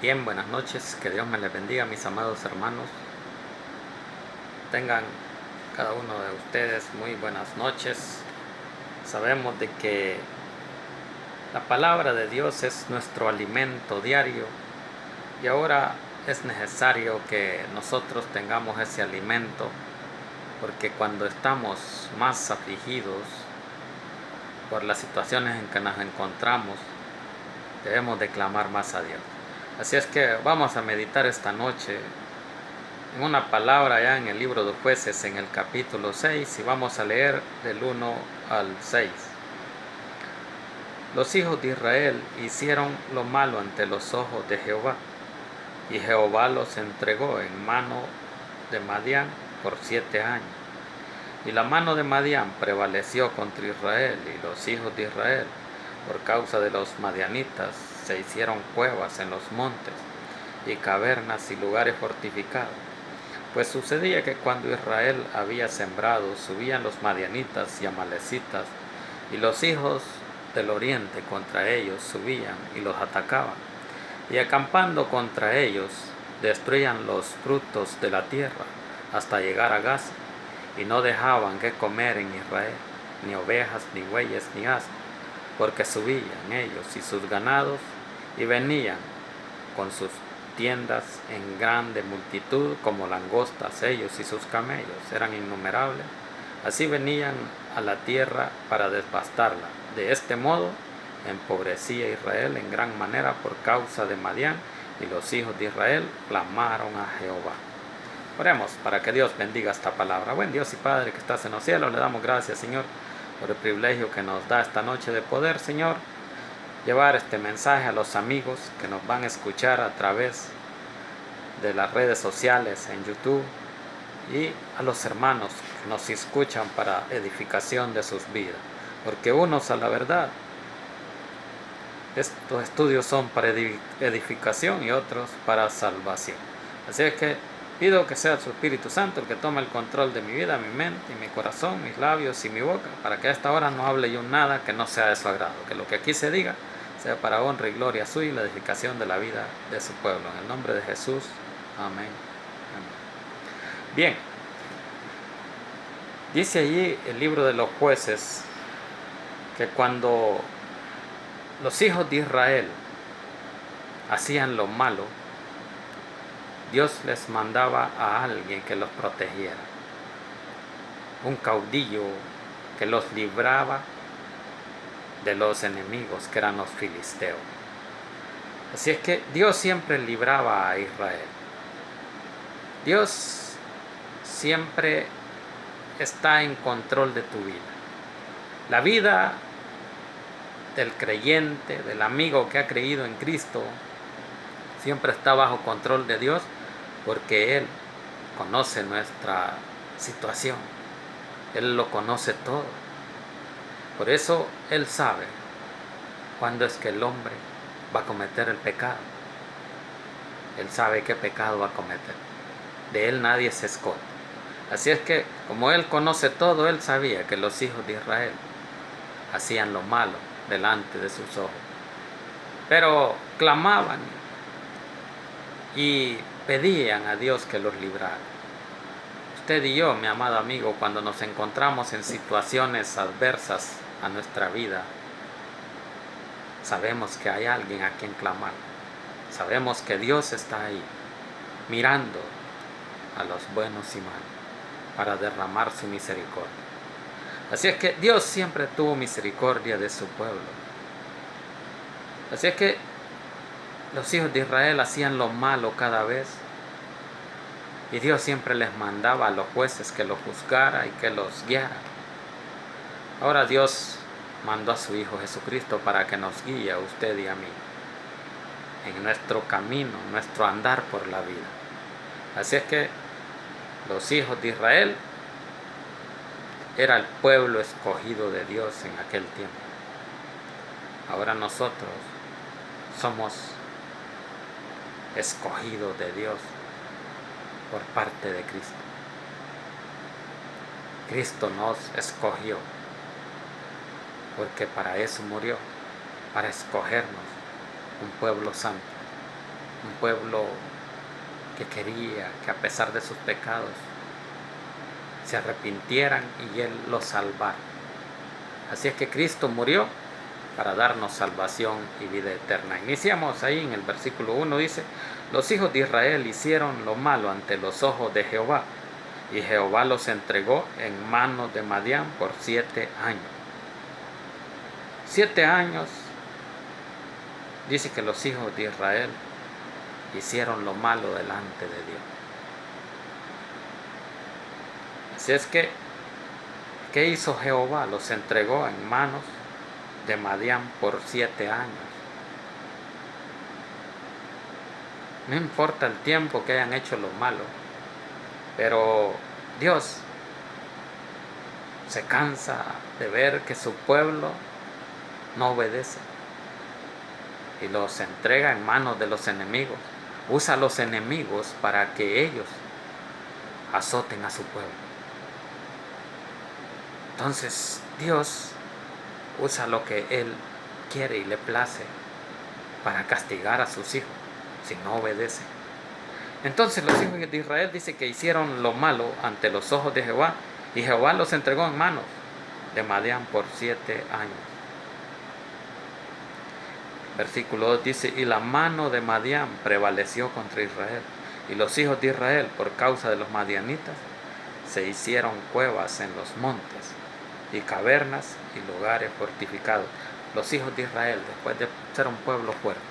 Bien, buenas noches, que Dios me les bendiga, mis amados hermanos. Tengan cada uno de ustedes muy buenas noches. Sabemos de que la palabra de Dios es nuestro alimento diario y ahora es necesario que nosotros tengamos ese alimento, porque cuando estamos más afligidos por las situaciones en que nos encontramos, debemos de clamar más a Dios. Así es que vamos a meditar esta noche en una palabra ya en el libro de Jueces, en el capítulo 6, y vamos a leer del 1 al 6. Los hijos de Israel hicieron lo malo ante los ojos de Jehová, y Jehová los entregó en mano de Madián por 7 años. Y la mano de Madián prevaleció contra Israel, y los hijos de Israel, por causa de los madianitas, se hicieron cuevas en los montes, y cavernas y lugares fortificados. Pues sucedía que cuando Israel había sembrado, subían los madianitas y amalecitas, y los hijos del oriente contra ellos subían y los atacaban, y acampando contra ellos, destruían los frutos de la tierra hasta llegar a Gaza, y no dejaban que comer en Israel, ni ovejas, ni bueyes, ni asnos, porque subían ellos y sus ganados, y venían con sus tiendas en grande multitud como langostas, ellos y sus camellos eran innumerables. Así venían a la tierra para devastarla. De este modo empobrecía Israel en gran manera por causa de Madián, y los hijos de Israel clamaron a Jehová. Oremos para que Dios bendiga esta palabra. Buen Dios y Padre que estás en los cielos, le damos gracias, Señor, por el privilegio que nos da esta noche de poder, Señor, llevar este mensaje a los amigos que nos van a escuchar a través de las redes sociales, en YouTube, y a los hermanos que nos escuchan para edificación de sus vidas, porque unos, a la verdad, estos estudios son para edificación y otros para salvación. Así es que pido que sea su Espíritu Santo el que tome el control de mi vida, mi mente y mi corazón, mis labios y mi boca, para que a esta hora no hable yo nada que no sea de su agrado, que lo que aquí se diga sea para honra y gloria suya y la edificación de la vida de su pueblo. En el nombre de Jesús, amén. Amén. Bien, dice allí el libro de los Jueces que cuando los hijos de Israel hacían lo malo, Dios les mandaba a alguien que los protegiera, un caudillo que los libraba de los enemigos, que eran los filisteos. Así es que Dios siempre libraba a Israel. Dios siempre está en control de tu vida. La vida del creyente, del amigo que ha creído en Cristo, siempre está bajo control de Dios, porque Él conoce nuestra situación. Él lo conoce todo. Por eso Él sabe cuándo es que el hombre va a cometer el pecado. Él sabe qué pecado va a cometer. De Él nadie se esconde. Así es que, como Él conoce todo, Él sabía que los hijos de Israel hacían lo malo delante de sus ojos. Pero clamaban y pedían a Dios que los librara. Usted y yo, mi amado amigo, cuando nos encontramos en situaciones adversas a nuestra vida, sabemos que hay alguien a quien clamar. Sabemos que Dios está ahí, mirando a los buenos y malos, para derramar su misericordia. Así es que Dios siempre tuvo misericordia de su pueblo. Así es que los hijos de Israel hacían lo malo cada vez, y Dios siempre les mandaba a los jueces que los juzgara y que los guiara. Ahora Dios mandó a su Hijo Jesucristo para que nos guíe a usted y a mí en nuestro camino, nuestro andar por la vida. Así es que los hijos de Israel era el pueblo escogido de Dios en aquel tiempo. Ahora nosotros somos escogidos de Dios por parte de Cristo. Cristo nos escogió, porque para eso murió, para escogernos un pueblo santo, un pueblo que quería que a pesar de sus pecados se arrepintieran y Él los salvara. Así es que Cristo murió para darnos salvación y vida eterna. Iniciamos ahí en el versículo 1, dice: los hijos de Israel hicieron lo malo ante los ojos de Jehová, y Jehová los entregó en manos de Madián por 7 años. 7 años dice que los hijos de Israel hicieron lo malo delante de Dios. Así es que, ¿qué hizo Jehová? Los entregó en manos de Madián por 7 años. No importa el tiempo que hayan hecho lo malo, pero Dios se cansa de ver que su pueblo no obedece y los entrega en manos de los enemigos. Usa a los enemigos para que ellos azoten a su pueblo. Entonces Dios usa lo que Él quiere y le place para castigar a sus hijos si no obedecen. Entonces los hijos de Israel dice que hicieron lo malo ante los ojos de Jehová, y Jehová los entregó en manos de Madián por 7 años. Versículo 2 dice: y la mano de Madián prevaleció contra Israel, y los hijos de Israel, por causa de los madianitas, se hicieron cuevas en los montes y cavernas y lugares fortificados. Los hijos de Israel, después de ser un pueblo fuerte,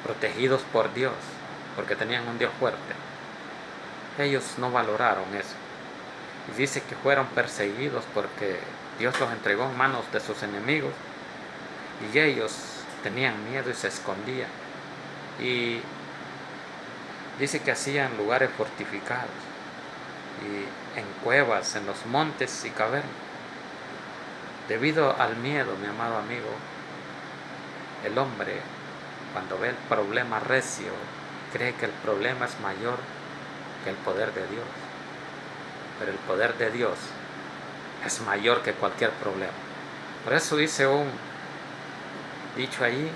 protegidos por Dios, porque tenían un Dios fuerte, ellos no valoraron eso. Y dice que fueron perseguidos porque Dios los entregó en manos de sus enemigos, y ellos tenían miedo y se escondían. Y dice que hacían lugares fortificados y en cuevas, en los montes y cavernas. Debido al miedo, mi amado amigo, el hombre, cuando ve el problema recio, cree que el problema es mayor que el poder de Dios. Pero el poder de Dios es mayor que cualquier problema. Por eso dice un dicho ahí: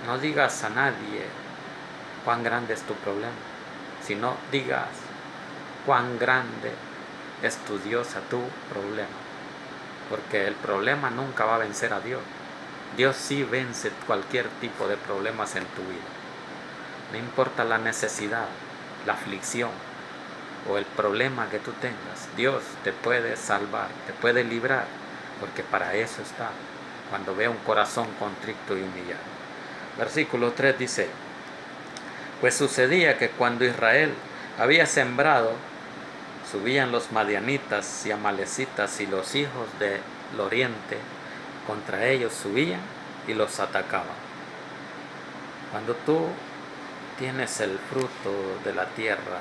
no digas a nadie cuán grande es tu problema, sino digas cuán grande es tu Dios a tu problema. Porque el problema nunca va a vencer a Dios. Dios sí vence cualquier tipo de problemas en tu vida. No importa la necesidad, la aflicción o el problema que tú tengas, Dios te puede salvar, te puede librar, porque para eso está, cuando ve un corazón contrito y humillado. Versículo 3 dice: pues sucedía que cuando Israel había sembrado, subían los madianitas y amalecitas y los hijos del oriente contra ellos subían y los atacaban. Cuando tú tienes el fruto de la tierra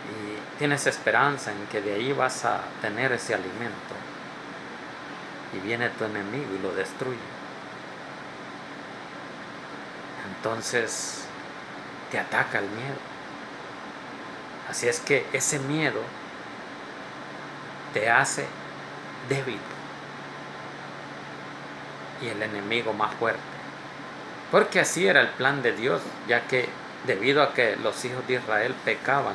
y tienes esperanza en que de ahí vas a tener ese alimento, y viene tu enemigo y lo destruye, entonces te ataca el miedo. Así es que ese miedo te hace débil y el enemigo más fuerte. Porque así era el plan de Dios, ya que debido a que los hijos de Israel pecaban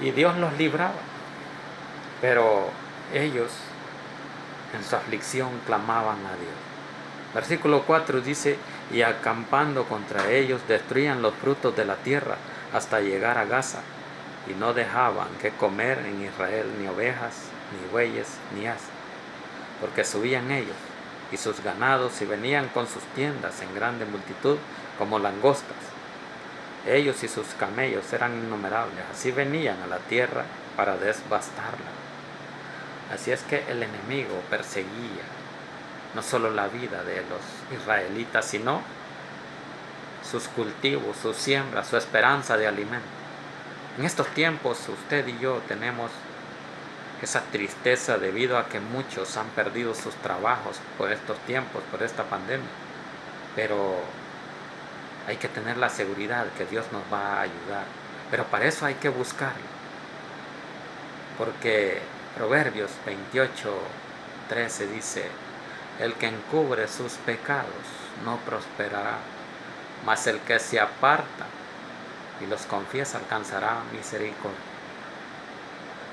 y Dios los libraba, pero ellos en su aflicción clamaban a Dios. Versículo 4 dice: y acampando contra ellos destruían los frutos de la tierra hasta llegar a Gaza, y no dejaban que comer en Israel ni ovejas, ni bueyes, ni asnos, porque subían ellos y sus ganados y venían con sus tiendas en grande multitud como langostas. Ellos y sus camellos eran innumerables, así venían a la tierra para devastarla. Así es que el enemigo perseguía no solo la vida de los israelitas, sino sus cultivos, sus siembras, su esperanza de alimento. En estos tiempos usted y yo tenemos esa tristeza debido a que muchos han perdido sus trabajos por estos tiempos, por esta pandemia. Pero hay que tener la seguridad que Dios nos va a ayudar. Pero para eso hay que buscarlo. Porque Proverbios 28:13 dice: El que encubre sus pecados no prosperará, mas el que se aparta y los confiesa alcanzará misericordia.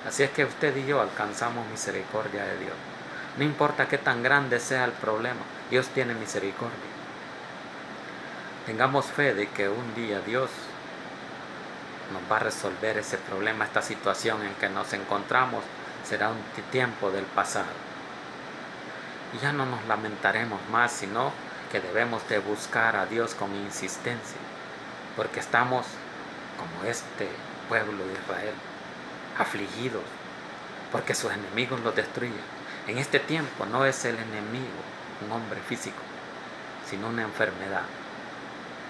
Así es que usted y yo alcanzamos misericordia de Dios. No importa qué tan grande sea el problema, Dios tiene misericordia. Tengamos fe de que un día Dios nos va a resolver ese problema, esta situación en que nos encontramos será un tiempo del pasado. Y ya no nos lamentaremos más, sino que debemos de buscar a Dios con insistencia, porque estamos como este pueblo de Israel, afligidos, porque sus enemigos los destruyen. En este tiempo no es el enemigo un hombre físico, sino una enfermedad.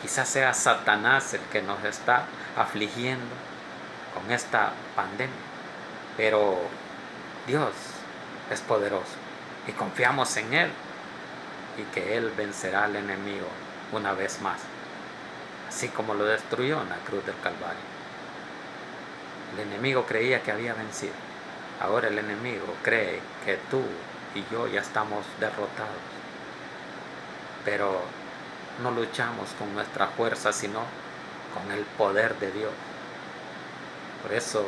Quizás sea Satanás el que nos está afligiendo con esta pandemia, pero Dios es poderoso y confiamos en Él y que Él vencerá al enemigo una vez más, así como lo destruyó en la cruz del Calvario. El enemigo creía que había vencido. Ahora el enemigo cree que tú y yo ya estamos derrotados. Pero no luchamos con nuestra fuerza, sino con el poder de Dios. Por eso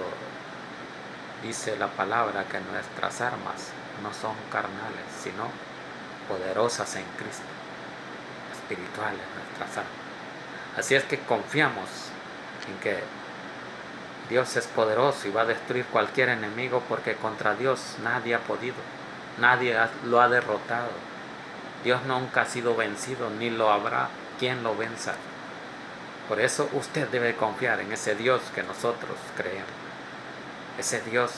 dice la palabra que nuestras armas no son carnales, sino poderosas en Cristo, espirituales nuestras armas. Así es que confiamos en que Dios es poderoso y va a destruir cualquier enemigo, porque contra Dios nadie ha podido, nadie lo ha derrotado. Dios nunca ha sido vencido, ni lo habrá quien lo venza. Por eso usted debe confiar en ese Dios que nosotros creemos, ese Dios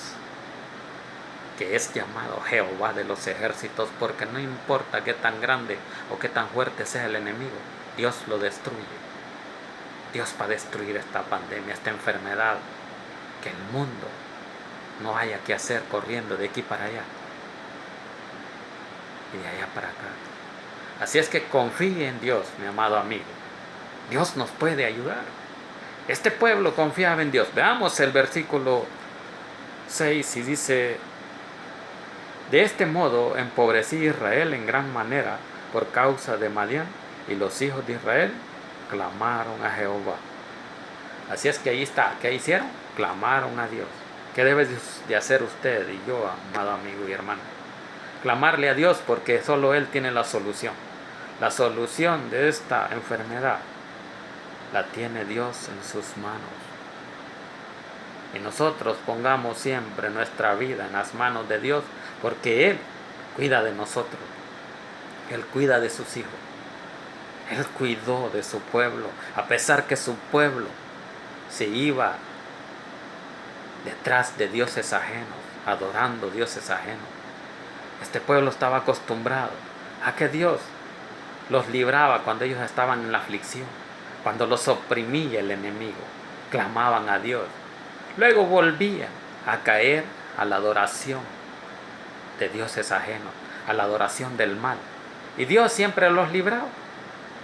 que es llamado Jehová de los ejércitos, porque no importa qué tan grande o qué tan fuerte sea el enemigo, Dios lo destruye. Dios va a destruir esta pandemia, esta enfermedad, que el mundo no haya que hacer corriendo de aquí para allá y de allá para acá. Así es que confíe en Dios, mi amado amigo. Dios nos puede ayudar. Este pueblo confiaba en Dios. Veamos el versículo 6 y dice: de este modo empobrecí a Israel en gran manera por causa de Madián, y los hijos de Israel clamaron a Jehová. Así es que ahí está. ¿Qué hicieron? Clamaron a Dios. ¿Qué debe de hacer usted y yo, amado amigo y hermano? Clamarle a Dios, porque solo Él tiene la solución. La solución de esta enfermedad la tiene Dios en sus manos. Y nosotros pongamos siempre nuestra vida en las manos de Dios, porque Él cuida de nosotros. Él cuida de sus hijos. Él cuidó de su pueblo, a pesar que su pueblo se iba detrás de dioses ajenos, adorando dioses ajenos. Este pueblo estaba acostumbrado a que Dios los libraba cuando ellos estaban en la aflicción, cuando los oprimía el enemigo. Clamaban a Dios. Luego volvían a caer a la adoración de dioses ajenos, a la adoración del mal. Y Dios siempre los libraba.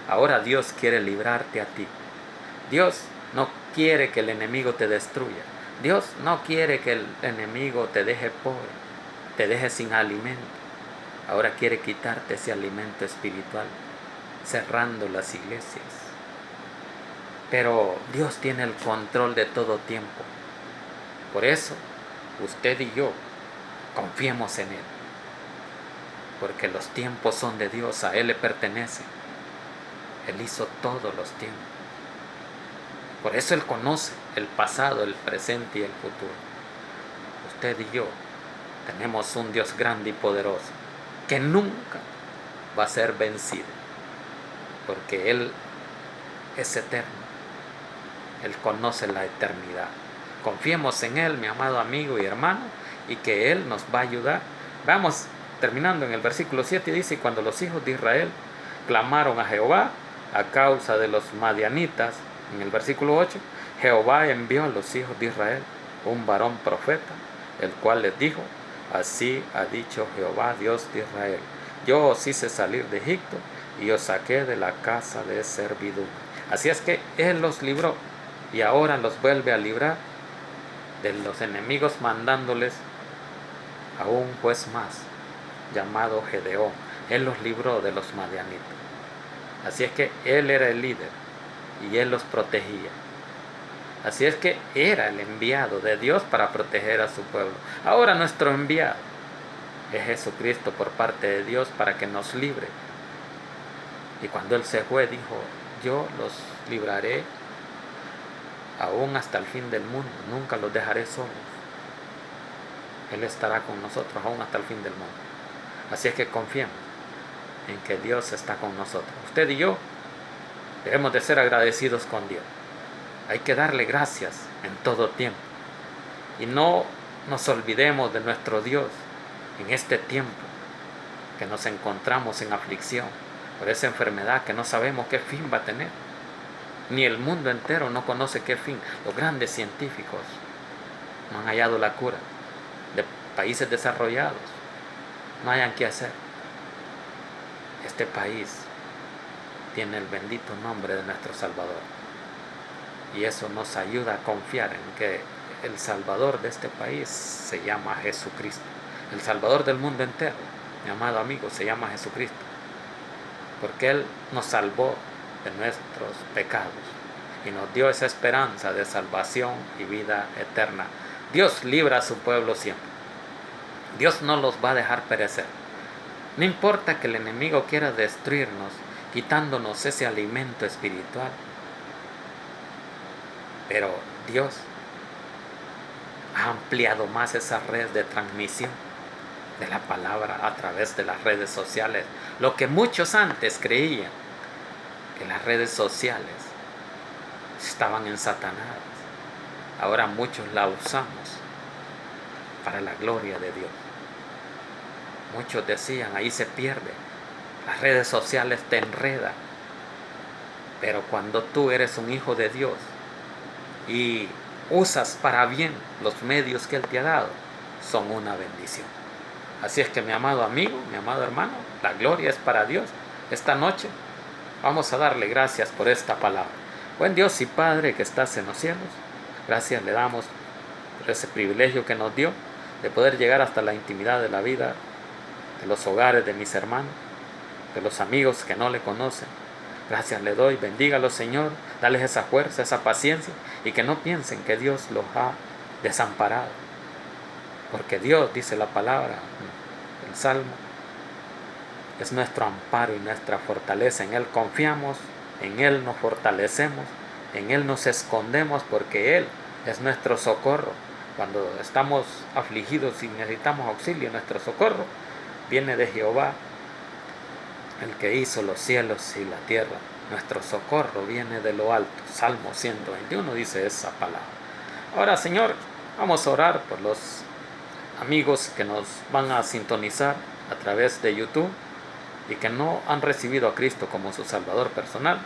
Ahora Dios quiere librarte a ti. Dios no quiere que el enemigo te destruya. Dios no quiere que el enemigo te deje pobre, te deje sin alimento. Ahora quiere quitarte ese alimento espiritual, cerrando las iglesias. Pero Dios tiene el control de todo tiempo. Por eso, usted y yo confiemos en Él, porque los tiempos son de Dios, a Él le pertenecen. Él hizo todos los tiempos. Por eso Él conoce el pasado, el presente y el futuro. Usted y yo tenemos un Dios grande y poderoso, que nunca va a ser vencido, porque Él es eterno. Él conoce la eternidad. Confiemos en Él, mi amado amigo y hermano, y que Él nos va a ayudar. Vamos terminando en el versículo 7, dice: cuando los hijos de Israel clamaron a Jehová a causa de los madianitas, en el versículo 8, Jehová envió a los hijos de Israel un varón profeta, el cual les dijo: así ha dicho Jehová, Dios de Israel, yo os hice salir de Egipto y os saqué de la casa de servidumbre. Así es que Él los libró y ahora los vuelve a librar de los enemigos, mandándoles a un juez más llamado Gedeón. Él los libró de los madianitas. Así es que Él era el líder y Él los protegía. Así es que era el enviado de Dios para proteger a su pueblo. Ahora nuestro enviado es Jesucristo por parte de Dios para que nos libre. Y cuando Él se fue dijo, yo los libraré aún hasta el fin del mundo, nunca los dejaré solos. Él estará con nosotros aún hasta el fin del mundo. Así es que confiemos en que Dios está con nosotros. Usted y yo debemos de ser agradecidos con Dios. Hay que darle gracias en todo tiempo. Y no nos olvidemos de nuestro Dios en este tiempo que nos encontramos en aflicción por esa enfermedad que no sabemos qué fin va a tener. Ni el mundo entero no conoce qué fin. Los grandes científicos no han hallado la cura. De países desarrollados no hayan qué hacer. Este país tiene el bendito nombre de nuestro Salvador. Y eso nos ayuda a confiar en que el Salvador de este país se llama Jesucristo. El Salvador del mundo entero, mi amado amigo, se llama Jesucristo. Porque Él nos salvó de nuestros pecados y nos dio esa esperanza de salvación y vida eterna. Dios libra a su pueblo siempre. Dios no los va a dejar perecer. No importa que el enemigo quiera destruirnos, quitándonos ese alimento espiritual. Pero Dios ha ampliado más esa red de transmisión de la palabra a través de las redes sociales. Lo que muchos antes creían que las redes sociales estaban ensatanadas, ahora muchos la usamos para la gloria de Dios. Muchos decían, ahí se pierde, las redes sociales te enredan. Pero cuando tú eres un hijo de Dios y usas para bien los medios que Él te ha dado, son una bendición. Así es que mi amado amigo, mi amado hermano, la gloria es para Dios. Esta noche vamos a darle gracias por esta palabra. Buen Dios y Padre que estás en los cielos, gracias le damos por ese privilegio que nos dio de poder llegar hasta la intimidad de la vida, de los hogares de mis hermanos, de los amigos que no le conocen. Gracias le doy, bendígalos Señor, dales esa fuerza, esa paciencia y que no piensen que Dios los ha desamparado. Porque Dios, dice la palabra, el Salmo, es nuestro amparo y nuestra fortaleza. En Él confiamos, en Él nos fortalecemos, en Él nos escondemos porque Él es nuestro socorro. Cuando estamos afligidos y necesitamos auxilio, nuestro socorro viene de Jehová, el que hizo los cielos y la tierra. Nuestro socorro viene de lo alto. Salmo 121 dice esa palabra. Ahora, Señor, vamos a orar por los amigos que nos van a sintonizar a través de YouTube y que no han recibido a Cristo como su Salvador personal.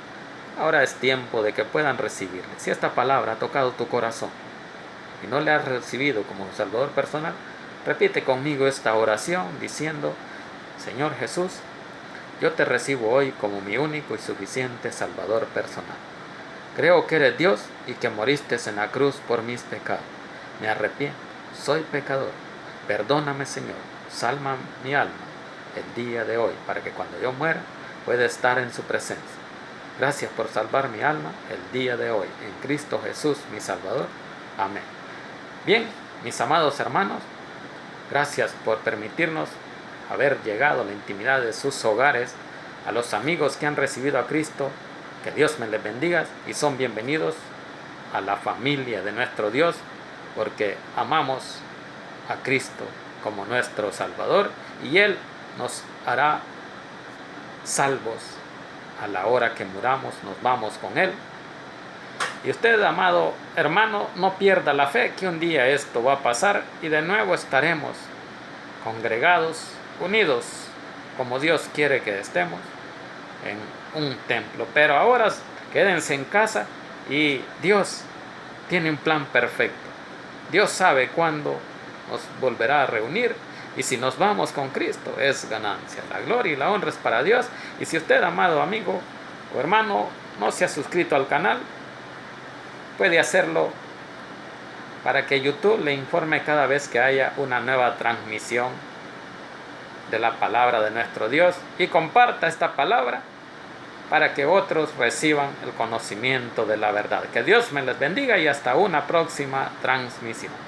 Ahora es tiempo de que puedan recibirle. Si esta palabra ha tocado tu corazón y no le has recibido como su Salvador personal, repite conmigo esta oración diciendo: Señor Jesús, yo te recibo hoy como mi único y suficiente Salvador personal. Creo que eres Dios y que moriste en la cruz por mis pecados. Me arrepiento, soy pecador. Perdóname, Señor, salva mi alma el día de hoy, para que cuando yo muera pueda estar en su presencia. Gracias por salvar mi alma el día de hoy, en Cristo Jesús, mi Salvador. Amén. Bien, mis amados hermanos, gracias por permitirnos haber llegado a la intimidad de sus hogares. A los amigos que han recibido a Cristo, que Dios me les bendiga y son bienvenidos a la familia de nuestro Dios, porque amamos a Cristo como nuestro Salvador y Él nos hará salvos a la hora que muramos. Nos vamos con Él. Y usted, amado hermano, no pierda la fe que un día esto va a pasar y de nuevo estaremos congregados, unidos, como Dios quiere que estemos, en un templo. Pero ahora quédense en casa y Dios tiene un plan perfecto. Dios sabe cuándo nos volverá a reunir y si nos vamos con Cristo es ganancia. La gloria y la honra es para Dios. Y si usted, amado amigo o hermano, no se ha suscrito al canal, puede hacerlo para que YouTube le informe cada vez que haya una nueva transmisión de la palabra de nuestro Dios y comparta esta palabra para que otros reciban el conocimiento de la verdad. Que Dios me les bendiga y hasta una próxima transmisión.